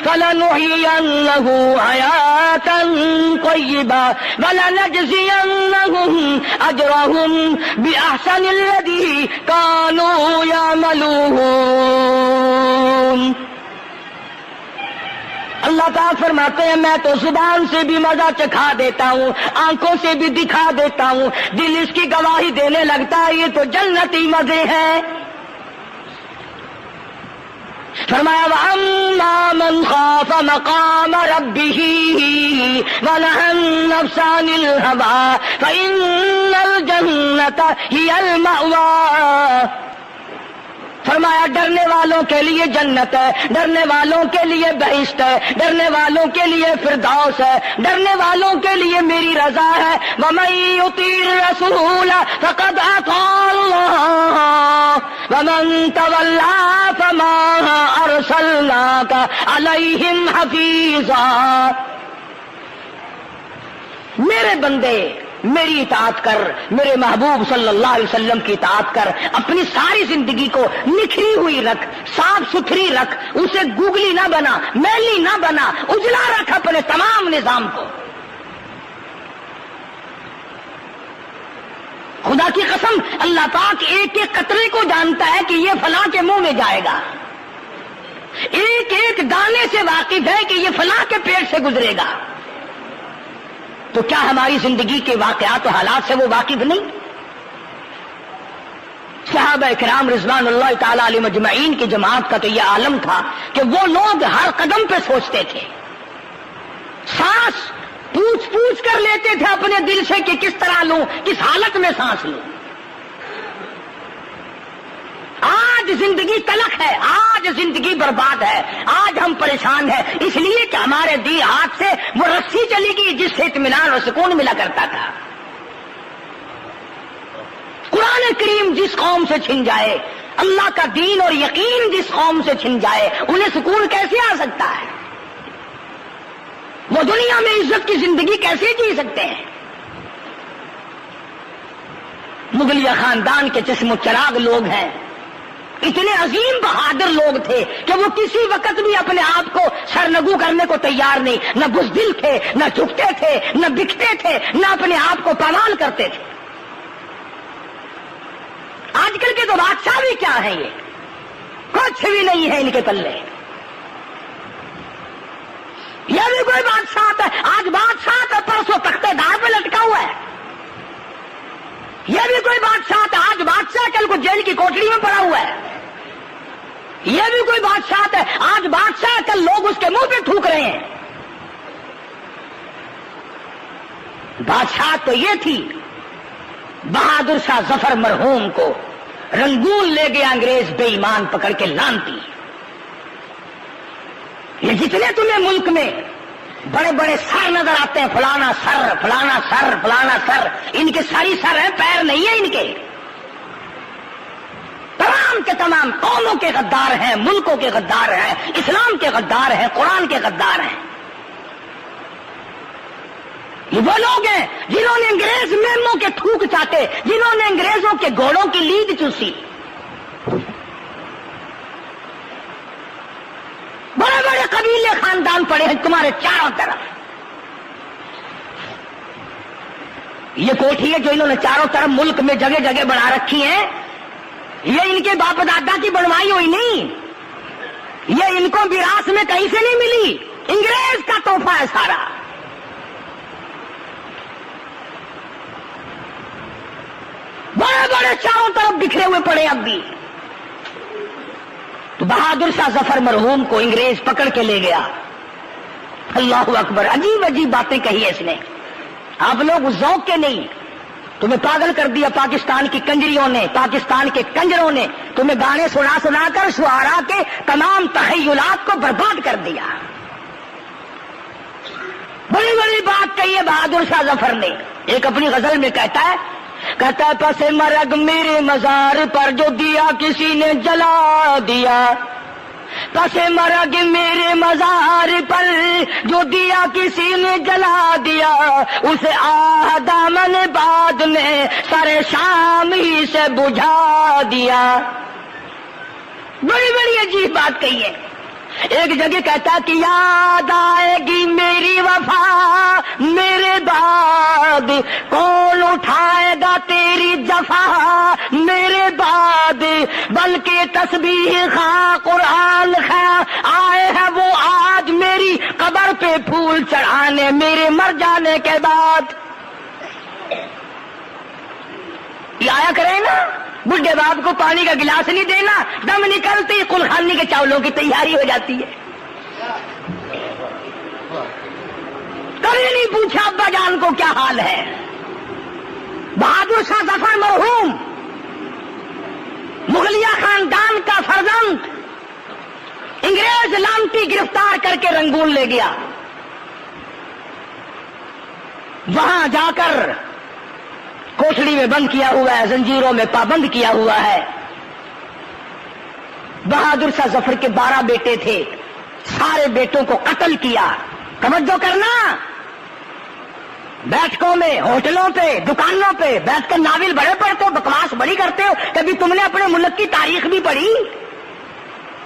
فلنحيينه حياة طيبة ولنجزينهم اجرهم باحسن الذي كانوا يعملون۔ اللہ تعالیٰ فرماتے ہیں میں تو زبان سے بھی مزہ چکھا دیتا ہوں، آنکھوں سے بھی دکھا دیتا ہوں، دل اس کی گواہی دینے لگتا ہے یہ تو جنتی مزے ہیں۔ فرمایا وَأَمَّا مَنْ خَافَ مَقَامَ رَبِّهِ وَنَهَى النَّفْسَ عَنِ الْهَوَىٰ فَإِنَّ الْجَنَّةَ هِيَ الْمَأْوَىٰ۔ فرمایا ڈرنے والوں کے لیے جنت ہے، ڈرنے والوں کے لیے بہشت ہے، ڈرنے والوں کے لیے فردوس ہے، ڈرنے والوں کے لیے میری رضا ہے۔ وَمَن يُطِعِ الرَّسُولَ فَقَدْ أَطَاعَ اللَّهَ وَمَن تَوَلَّىٰ فَمَا أَرْسَلْنَاكَ عَلَيْهِمْ حَفِيظًا۔ میرے بندے میری اطاعت کر، میرے محبوب صلی اللہ علیہ وسلم کی اطاعت کر، اپنی ساری زندگی کو نکھری ہوئی رکھ، صاف ستھری رکھ، اسے گوگلی نہ بنا، میلی نہ بنا، اجلا رکھ اپنے تمام نظام کو۔ خدا کی قسم اللہ پاک ایک ایک قطرے کو جانتا ہے کہ یہ فلاں کے منہ میں جائے گا، ایک ایک دانے سے واقف ہے کہ یہ فلاں کے پیٹ سے گزرے گا۔ تو کیا ہماری زندگی کے واقعات و حالات سے وہ واقف نہیں؟ صحابہ کرام رضوان اللہ تعالی علیہ مجمعین کی جماعت کا تو یہ عالم تھا کہ وہ لوگ ہر قدم پہ سوچتے تھے، سانس پوچھ کر لیتے تھے اپنے دل سے کہ کس طرح لوں، کس حالت میں سانس لوں۔ آج زندگی تلخ ہے، آج زندگی برباد ہے، آج ہم پریشان ہیں اس لیے کہ ہمارے دی ہاتھ سے وہ رسی چلی گئی جس سے اطمینان اور سکون ملا کرتا تھا۔ قرآن کریم جس قوم سے چھن جائے، اللہ کا دین اور یقین جس قوم سے چھن جائے، انہیں سکون کیسے آ سکتا ہے؟ وہ دنیا میں عزت کی زندگی کیسے جی سکتے ہیں؟ مغلیہ خاندان کے چشم و چراغ لوگ ہیں، اتنے عظیم بہادر لوگ تھے کہ وہ کسی وقت بھی اپنے آپ کو سرنگو کرنے کو تیار نہیں، نہ بزدل تھے، نہ جھکتے تھے، نہ بکتے تھے، نہ اپنے آپ کو پامال کرتے تھے۔ آج کل کے تو بادشاہ بھی کیا ہیں، یہ کچھ بھی نہیں ہے ان کے پلے۔ یہ بھی کوئی بادشاہ ہے، آج بادشاہ کا پرسوں تختے دار پہ لٹکا ہوا ہے۔ یہ بھی کوئی بادشاہ تھا، آج بادشاہ کل کو جیل کی کوٹری میں پڑا ہوا ہے۔ یہ بھی کوئی بادشاہ ہے، آج بادشاہ کل لوگ اس کے منہ پہ تھوک رہے ہیں۔ بادشاہ تو یہ تھی، بہادر شاہ ظفر مرحوم کو رنگون لے گیا انگریز بے ایمان پکڑ کے لانتی۔ یہ جتنے تمہیں ملک میں بڑے بڑے سر نظر آتے ہیں، فلانا سر فلانا سر فلانا سر، ان کے ساری سر ہیں، پیر نہیں ہے ان کے۔ تمام کے تمام قوموں کے غدار ہیں، ملکوں کے غدار ہیں، اسلام کے غدار ہیں، قرآن کے غدار ہیں۔ یہ وہ لوگ ہیں جنہوں نے انگریز میموں کے تھوک چاٹے، جنہوں نے انگریزوں کے گھوڑوں کی لید چوسی. بڑے بڑے قبیلے خاندان پڑے ہیں تمہارے چاروں طرف. یہ کوٹھی ہے جو انہوں نے چاروں طرف ملک میں جگہ جگہ بنا رکھی ہے، یہ ان کے باپ دادا کی بنوائی ہوئی نہیں، یہ ان کو وراثت میں کہیں سے نہیں ملی، انگریز کا تحفہ ہے سارا. بڑے بڑے چاروں طرف بکھرے ہوئے پڑے اب بھی. تو بہادر شاہ ظفر مرحوم کو انگریز پکڑ کے لے گیا. اللہ اکبر، عجیب عجیب باتیں کہی ہے اس نے. آپ لوگ اس ذوق کے نہیں، تمہیں پاگل کر دیا پاکستان کی کنجریوں نے، پاکستان کے کنجروں نے، تمہیں گانے سنا سنا کر شعراء کے تمام تخیلات کو برباد کر دیا. بڑی بڑی بات کہی ہے بہادر شاہ ظفر نے. ایک اپنی غزل میں کہتا ہے پس مرگ میرے مزار پر جو دیا کسی نے جلا دیا، پس مرگ میرے مزار پر جو دیا کسی نے جلا دیا، اسے آہ دامن باد نے سر شام ہی سے بجھا دیا. بڑی بڑی عجیب بات کہی ہے. ایک جگہ کہتا کہ یاد آئے گی میری وفا میرے بعد، کون اٹھائے گا تیری جفا میرے بعد، بلکہ تسبیح خواہ قرآن خواہ آئے ہیں وہ آج میری قبر پہ پھول چڑھانے میرے مر جانے کے بعد. یہ آیا کرے نا، بڈھے باپ کو پانی کا گلاس نہیں دینا، دم نکلتی قلخانی کے چاولوں کی تیاری ہو جاتی ہے. کبھی نہیں پوچھا ابا جان کو کیا حال ہے. بہادر شاہ ظفر مرحوم مغلیہ خاندان کا فرزند انگریز لانتی گرفتار کر کے رنگون لے گیا. وہاں جا کر کوٹڑی میں بند کیا ہوا ہے، زنجیروں میں پابند کیا ہوا ہے. بہادر شاہ ظفر کے 12 بیٹے تھے، سارے بیٹوں کو قتل کیا. توجہ کرنا، بیٹھکوں میں، ہوٹلوں پہ، دکانوں پہ بیٹھ کر ناول بڑے پڑھتے ہو، بکواس بڑی کرتے ہو. کبھی تم نے اپنے ملک کی تاریخ بھی پڑھی؟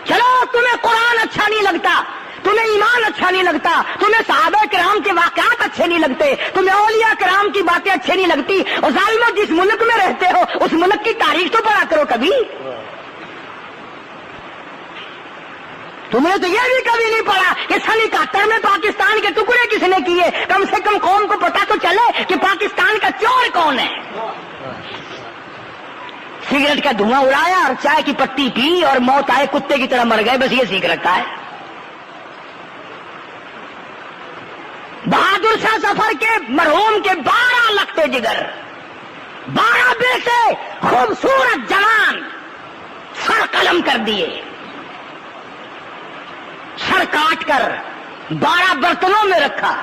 چلو تمہیں قرآن اچھا نہیں لگتا، تمہیں ایمان اچھا نہیں لگتا، تمہیں صحابہ کرام کے واقعات اچھے نہیں لگتے، تمہیں اولیاء کرام کی باتیں اچھے نہیں لگتی، اور ظالموں جس ملک میں رہتے ہو اس ملک کی تاریخ تو پڑھا کرو کبھی. تمہیں تو یہ بھی کبھی نہیں پڑھا کہ سن 71 میں پاکستان کے ٹکڑے کس نے کیے. کم سے کم قوم کو پتا تو چلے کہ پاکستان کا چور کون ہے. سگریٹ کا دھواں اڑایا اور چائے کی پتی پی اور موت آئے کتے کی طرح مر گئے، بس یہ سیکھ رکھا ہے. بہادر شاہ ظفر کے مرحوم کے 12 لختے جگر، 12 بیٹے خوبصورت جوان سر قلم کر دیے، سر کاٹ کر 12 برتنوں میں رکھا،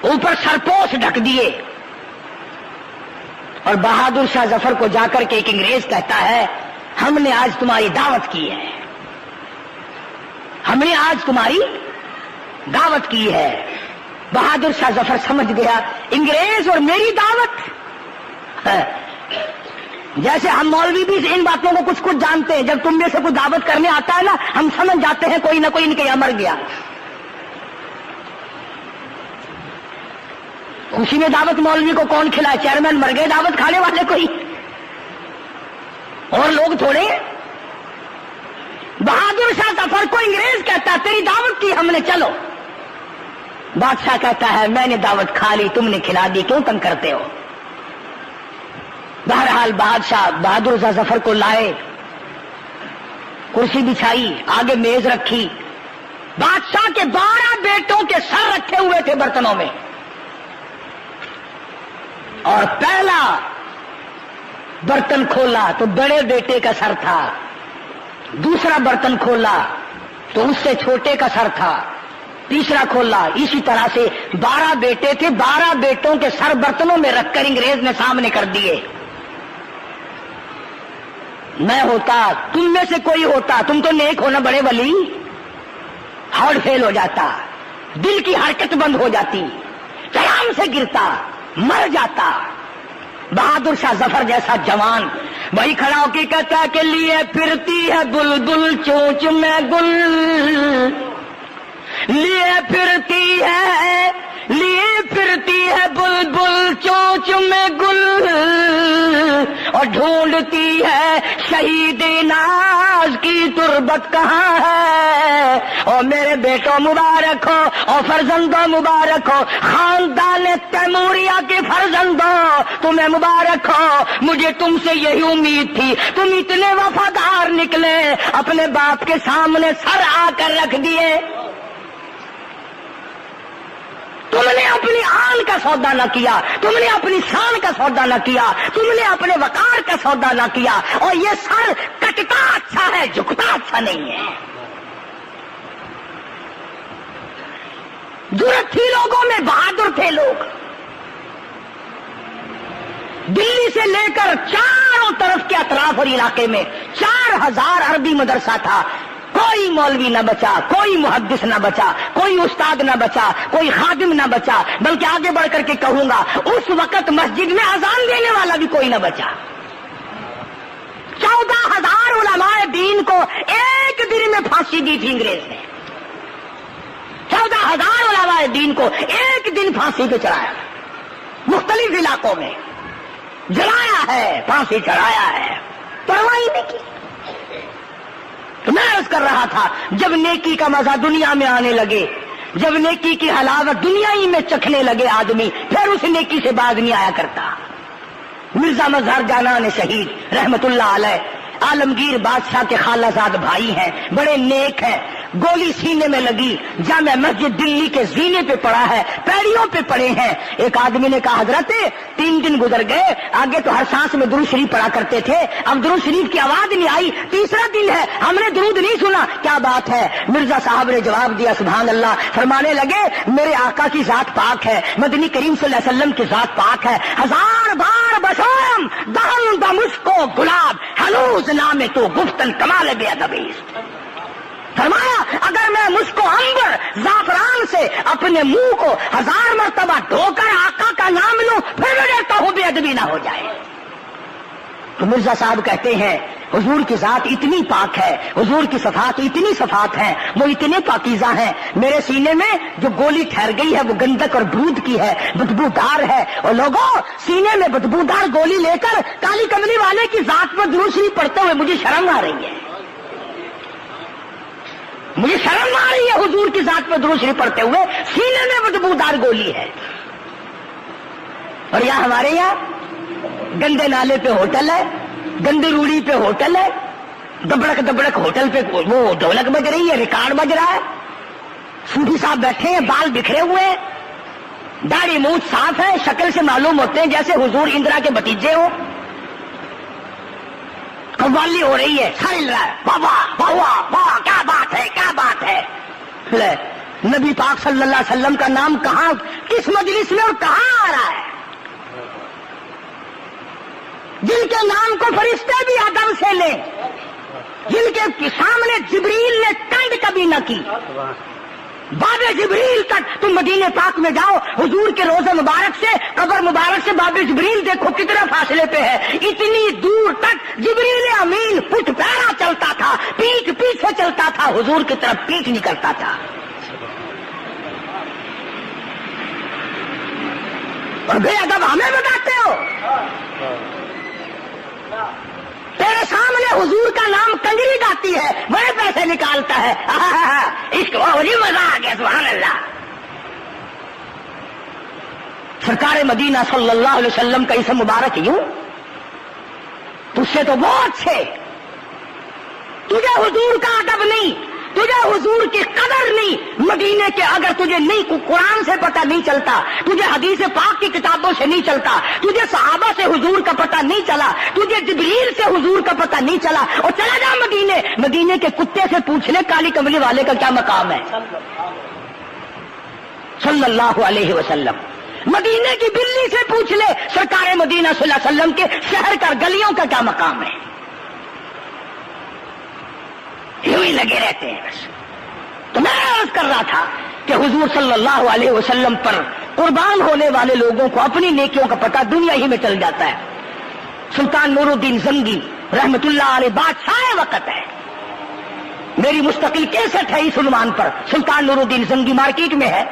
اوپر سرپوش ڈھک دیے. اور بہادر شاہ ظفر کو جا کر کے ایک انگریز کہتا ہے ہم نے آج تمہاری دعوت کی ہے، ہم نے آج تمہاری دعوت کی ہے. بہادر شاہ ظفر سمجھ گیا انگریز اور میری دعوت. جیسے ہم مولوی بھی ان باتوں کو کچھ کچھ جانتے ہیں، جب تم میں سے کوئی دعوت کرنے آتا ہے نا ہم سمجھ جاتے ہیں کوئی نہ کوئی ان کے یہاں مر گیا. خوشی میں دعوت مولوی کو کون کھلائے؟ چیئرمین مر گئے، دعوت کھانے والے کوئی اور لوگ تھوڑے. بہادر شاہ ظفر کو انگریز کہتا ہے تیری دعوت کی ہم نے، چلو. بادشاہ کہتا ہے میں نے دعوت کھا لی، تم نے کھلا دی، کیوں تنگ کرتے ہو؟ بہرحال بادشاہ بہادر شاہ ظفر کو لائے، کرسی بچھائی، آگے میز رکھی. بادشاہ کے 12 بیٹوں کے سر رکھے ہوئے تھے برتنوں میں، اور پہلا برتن کھولا تو بڑے بیٹے کا سر تھا، دوسرا برتن کھولا تو اس سے چھوٹے کا سر تھا، تیسرا کھولا. اسی طرح سے 12 بیٹے تھے، 12 بیٹوں کے سر برتنوں میں رکھ کر انگریز نے سامنے کر دیے. میں ہوتا، تم میں سے کوئی ہوتا، تم تو نیک ہونا بڑے ولی، ہارٹ فیل ہو جاتا. دل کی حرکت بند ہو جاتی، قیام سے گرتا، مر جاتا۔ بہادر شاہ ظفر جیسا جوان وہی کھڑا ہو کے کہتا کہ لیے پھرتی ہے بلبل چونچ میں گل، لیے پھرتی ہے بلبل چونچ میں گل، اور ڈھونڈتی ہے شہید ناز کی تربت کہاں ہے۔ اور میرے بیٹوں مبارک ہو اور فرزندوں مبارک ہو، خاندان تیموریہ کے فرزندوں تمہیں مبارک ہو، مجھے تم سے یہی امید تھی، تم اتنے وفادار نکلے، اپنے باپ کے سامنے سر آ کر رکھ دیے۔ تم نے اپنی آن کا سودا نہ کیا، تم نے اپنی شان کا سودا نہ کیا، تم نے اپنے وقار کا سودا نہ کیا، اور یہ سر کٹتا اچھا ہے، جھکتا اچھا نہیں ہے۔ ضرورت تھی لوگوں میں، بہادر تھے لوگ۔ دلی سے لے کر چاروں طرف کے اطراف اور علاقے میں 4000 عربی مدرسہ تھا، کوئی مولوی نہ بچا، کوئی محدث نہ بچا، کوئی استاد نہ بچا، کوئی خادم نہ بچا، بلکہ آگے بڑھ کر کے کہوں گا اس وقت مسجد میں اذان دینے والا بھی کوئی نہ بچا۔ 14,000 علماء دین کو ایک دن میں پھانسی دی تھی انگریز نے، 14,000 علماء دین کو ایک دن پھانسی پہ چڑھایا، مختلف علاقوں میں جلایا ہے، پھانسی چڑھایا ہے، پرواہ نہیں کی۔ میں عرض کر رہا تھا جب نیکی کا مزہ دنیا میں آنے لگے، جب نیکی کی حلاوت دنیا ہی میں چکھنے لگے آدمی، پھر اس نیکی سے باز نہیں آیا کرتا۔ مرزا مظہر جانان شہید رحمت اللہ علیہ عالمگیر بادشاہ کے خالہ زاد بھائی ہیں، بڑے نیک ہیں، گولی سینے میں لگی، جامع مسجد دلی کے زینے پہ پڑا ہے، پیڑیوں پہ پڑے ہیں۔ ایک آدمی نے کہا حضرت 3 دن گزر گئے، آگے تو ہر سانس میں درود شریف پڑھا کرتے تھے، اب درود شریف کی آواز نہیں آئی، تیسرا دن ہے ہم نے درود نہیں سنا، کیا بات ہے؟ مرزا صاحب نے جواب دیا سبحان اللہ، فرمانے لگے میرے آقا کی ذات پاک ہے، مدنی کریم صلی اللہ علیہ وسلم کی ذات پاک ہے، 1000 بار بشم دہن دمشق و گلاب ہنوز نام تو گفتن کمال بے ادبیست۔ فرمایا اگر میں مشک و عنبر زعفران سے اپنے منہ کو 1000 مرتبہ دھو کر آقا کا نام لوں پھر میں ڈرتا ہوں بے ادبی نہ ہو جائے۔ تو مرزا صاحب کہتے ہیں حضور کی ذات اتنی پاک ہے، حضور کی صفات اتنی صفات ہیں، وہ اتنے پاکیزہ ہیں، میرے سینے میں جو گولی ٹھہر گئی ہے وہ گندک اور برود کی ہے، بدبودار ہے، اور لوگوں سینے میں بدبودار گولی لے کر کالی کملی والے کی ذات پر درود شریف پڑھتے ہوئے مجھے شرم آ رہی ہے، مجھے شرم آ رہی ہے حضور کی ذات پر درود شریف پڑھتے ہوئے، سینے میں بدبودار گولی ہے۔ اور یہاں ہمارے یہاں گندے نالے پہ ہوٹل ہے، گندی روڑی پہ ہوٹل ہے، دبڑک دبڑک ہوٹل پہ وہ ڈھولک بج رہی ہے، ریکارڈ بج رہا ہے، صوفی صاحب بیٹھے ہیں، بال بکھرے ہوئے ہیں، داڑھی مونچھ صاف ہے، شکل سے معلوم ہوتے ہیں جیسے حضور اندرا کے بھتیجے ہو، قوالی ہو رہی ہے، سر ہل رہا ہے، واہ واہ واہ کیا بات ہے، کیا بات ہے۔ لے نبی پاک صلی اللہ علیہ وسلم کا نام کہاں، کس مجلس میں اور کہاں آ رہا ہے؟ جن کے نام کو فرشتے بھی ادب سے لیں، جن کے سامنے جبریل نے ٹنڈ کبھی نہ کی، باب جبریل تک تم مدینے پاک میں جاؤ، حضور کے روزہ مبارک سے قبر مبارک سے باب جبریل دیکھو کتنا فاصلے پہ ہے، اتنی دور تک جبریل امین پٹ پیرا چلتا تھا، پیٹھ پیچھے چلتا تھا، حضور کی طرف پیٹھ نہیں کرتا تھا۔ اور بے ادب ہمیں بتاتے ہو، تیرے سامنے حضور کا نام کنجری گاتی ہے، بڑے پیسے نکالتا ہے، عشق وہی مزہ آ گیا، سبحان اللہ۔ سرکار مدینہ صلی اللہ علیہ وسلم کا اسم مبارک یوں، تجھ سے تو بہت اچھے، تجھے حضور کا ادب نہیں، تجھے حضور کی قدر نہیں، مدینے کے اگر تجھے نہیں قرآن سے پتہ نہیں چلتا، تجھے حدیث پاک کی کتابوں سے نہیں چلتا، تجھے صحابہ سے حضور کا پتہ نہیں چلا، تجھے جبریل سے حضور کا پتہ نہیں چلا، اور چلا جا مدینے کے کتے سے پوچھ لے کالی کملی والے کا کیا مقام ہے صلی اللہ علیہ وسلم، مدینے کی بلی سے پوچھ لے سرکار مدینہ صلی اللہ علیہ وسلم کے شہر کا گلیوں کا کیا مقام ہے، یوں ہی لگے رہتے ہیں بس۔ تو میں عرض کر رہا تھا کہ حضور صلی اللہ علیہ وسلم پر قربان ہونے والے لوگوں کو اپنی نیکیوں کا پتہ دنیا ہی میں چل جاتا ہے۔ سلطان نور الدین زنگی رحمت اللہ علیہ بادشاہ وقت ہے، میری مستقل کیسٹ ہے اس عنوان پر، سلطان نور الدین زنگی مارکیٹ میں ہے۔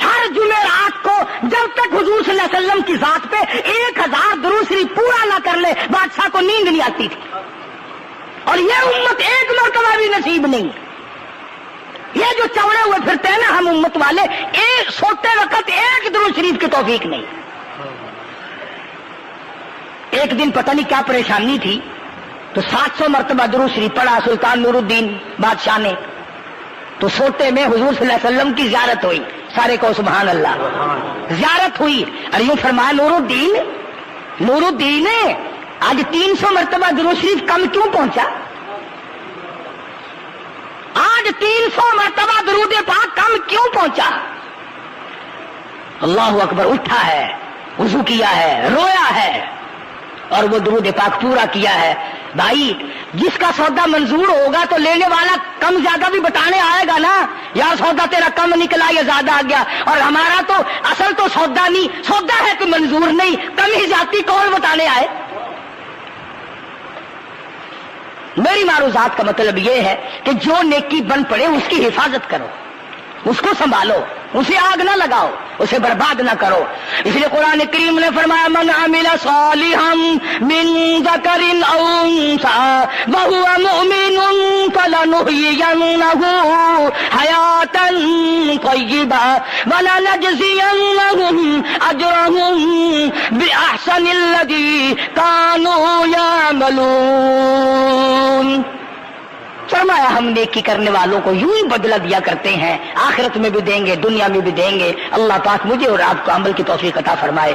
ہر جمعرات کو جب تک حضور صلی اللہ علیہ وسلم کی ذات پہ 1000 درود شریف پورا نہ کر لے بادشاہ کو نیند نہیں آتی تھی، اور یہ امت ایک مرتبہ بھی نصیب نہیں۔ یہ جو چوڑے ہوئے پھرتے ہیں نا ہم امت والے، ایک سوتے وقت ایک درود شریف کی توفیق نہیں۔ ایک دن پتہ نہیں کیا پریشانی تھی تو 700 مرتبہ درود شریف پڑھا سلطان نور الدین بادشاہ نے، تو سوتے میں حضور صلی اللہ علیہ وسلم کی زیارت ہوئی۔ سارے کو سبحان اللہ، زیارت ہوئی اور یوں فرمایا نور الدین آج 300 مرتبہ درود شریف کم کیوں پہنچا؟ آج 300 مرتبہ درود پاک کم کیوں پہنچا؟ اللہ اکبر، اٹھا ہے، وضو کیا ہے، رویا ہے اور وہ درود پاک پورا کیا ہے۔ بھائی جس کا سودا منظور ہوگا تو لینے والا کم زیادہ بھی بتانے آئے گا نا، یار سودا تیرا کم نکلا یا زیادہ آ گیا، اور ہمارا تو اصل تو سودا نہیں، سودا ہے تو منظور نہیں، کم ہی جاتی کون بتانے آئے؟ میری معروضات کا مطلب یہ ہے کہ جو نیکی بن پڑے اس کی حفاظت کرو، اس کو سنبھالو، اسے آگ نہ لگاؤ، اسے برباد نہ کرو۔ اس لیے قرآن کریم نے فرمایا من عمل صالحا من ذکر او انثى وهو مؤمن فلنحيينه حياة طيبة ولنجزينهم اجرهم بأحسن الذي كانوا يعملون۔ فرمایا ہم نیکی کرنے والوں کو یوں ہی بدلہ دیا کرتے ہیں، آخرت میں بھی دیں گے، دنیا میں بھی دیں گے۔ اللہ پاک مجھے اور آپ کو عمل کی توفیق عطا فرمائے۔